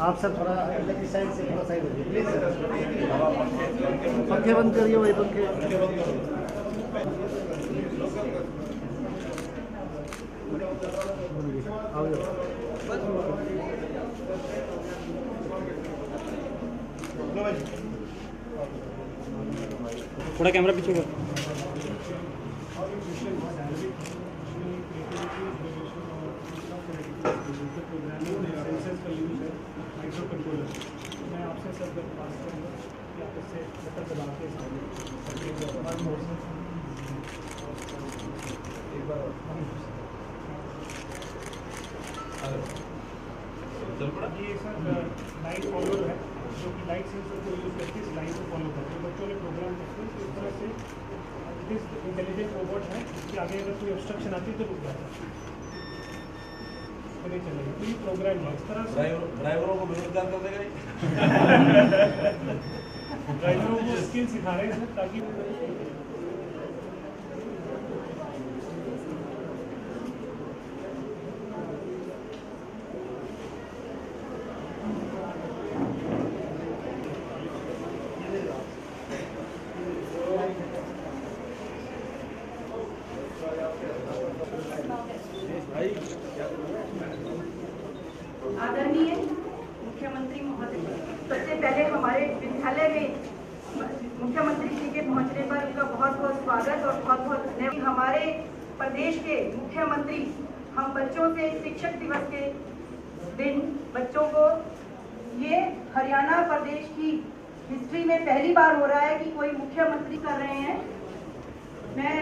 आप सर थोड़ा अलग की साइड से थोड़ा साइड हो जाइए प्लीज सर। पंखे बंद करिए, वही पंखे। थोड़ा कैमरा पीछे कर। मैं आपसे सर पास करूँगा कि आप इससे बटन दबा के एक बार ये सर लाइट फॉलोअर है, जो कि लाइट सेंसर को यूज़ करके इस लाइन को फॉलो करते हैं। बच्चों ने प्रोग्राम करते हैं, तो इस तरह से इट इज़ इंटेलिजेंट रोबोट है कि आगे अगर कोई ऑब्स्ट्रक्शन आती है तो रुक जाता है, नहीं चलेगी। तो ये प्रोग्राम है इस तरह से ड्राइवरों को बेरोजगार कर देगा। ड्राइवरों को स्किल सिखा रहे हैं ताकि आदरणीय मुख्यमंत्री महोदय, सबसे पहले हमारे विद्यालय में मुख्यमंत्री जी के पहुंचने पर उनका बहुत बहुत स्वागत और बहुत बहुत धन्यवाद। हमारे प्रदेश के मुख्यमंत्री हम बच्चों से शिक्षक दिवस के दिन बच्चों को, ये हरियाणा प्रदेश की हिस्ट्री में पहली बार हो रहा है कि कोई मुख्यमंत्री कर रहे हैं। मैं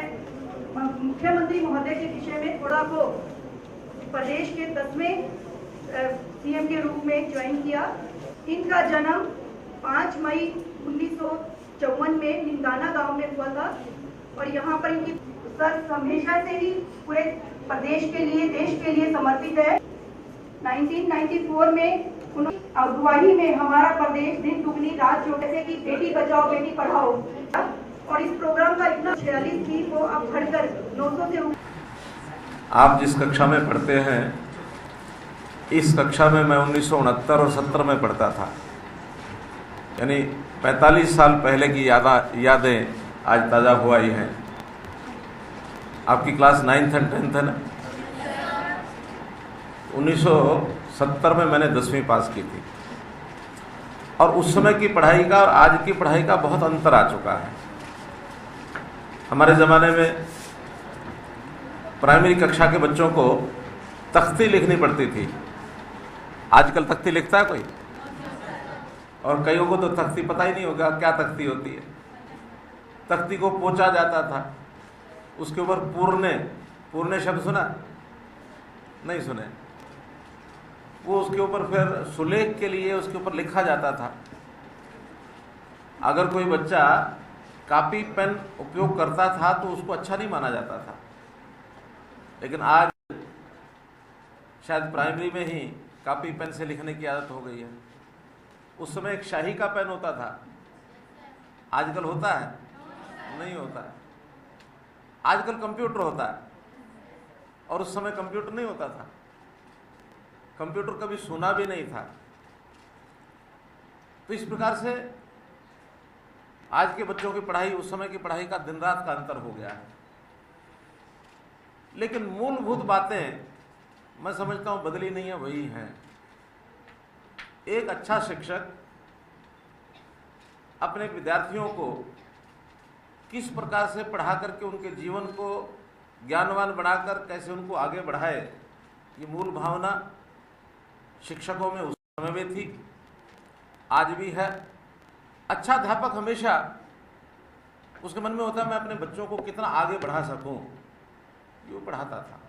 मुख्यमंत्री महोदय के विषय में थोड़ा को प्रदेश के 10वें सीएम के रूप में ज्वाइन किया। इनका जन्म 5 मई 1954 में निंदाना गांव में हुआ था और यहाँ पर इनकी सर हमेशा से ही पूरे प्रदेश के लिए, देश के लिए समर्पित है। 1994 में उन्होंने अगुवाई में हमारा प्रदेश दिन दुगनी रात चौगुनी, जैसे कि बेटी बचाओ बेटी पढ़ाओ, और इस प्रोग्राम का इतना 46 थी वो अब बढ़कर 900 से। आप जिस कक्षा में पढ़ते हैं, इस कक्षा में मैं 1969 और 70 में पढ़ता था, यानी 45 साल पहले की यादें आज ताज़ा हुआ ही हैं। आपकी क्लास 9th एंड 10th है ना? 1970 में मैंने 10वीं पास की थी और उस समय की पढ़ाई का और आज की पढ़ाई का बहुत अंतर आ चुका है। हमारे ज़माने में प्राइमरी कक्षा के बच्चों को तख्ती लिखनी पड़ती थी। आजकल तख्ती लिखता है कोई? और कईयों को तो तख्ती पता ही नहीं होगा क्या तख्ती होती है। तख्ती को पोंछा जाता था, उसके ऊपर पूर्णे शब्द सुना? नहीं सुने। वो उसके ऊपर फिर सुलेख के लिए उसके ऊपर लिखा जाता था। अगर कोई बच्चा कॉपी पेन उपयोग करता था तो उसको अच्छा नहीं माना जाता था, लेकिन आज शायद प्राइमरी में ही कॉपी पेन से लिखने की आदत हो गई है। उस समय एक शाही का पेन होता था, आजकल होता है? नहीं होता है। आजकल कंप्यूटर होता है और उस समय कंप्यूटर नहीं होता था। कंप्यूटर कभी सुना भी नहीं था। तो इस प्रकार से आज के बच्चों की पढ़ाई उस समय की पढ़ाई का दिन रात का अंतर हो गया है। लेकिन मूलभूत बातें मैं समझता हूं बदली नहीं है, वही हैं। एक अच्छा शिक्षक अपने विद्यार्थियों को किस प्रकार से पढ़ा करके उनके जीवन को ज्ञानवान बनाकर कैसे उनको आगे बढ़ाए, ये मूल भावना शिक्षकों में उस समय में थी, आज भी है। अच्छा अध्यापक हमेशा उसके मन में होता है मैं अपने बच्चों को कितना आगे बढ़ा सकूं, ये वो पढ़ाता था।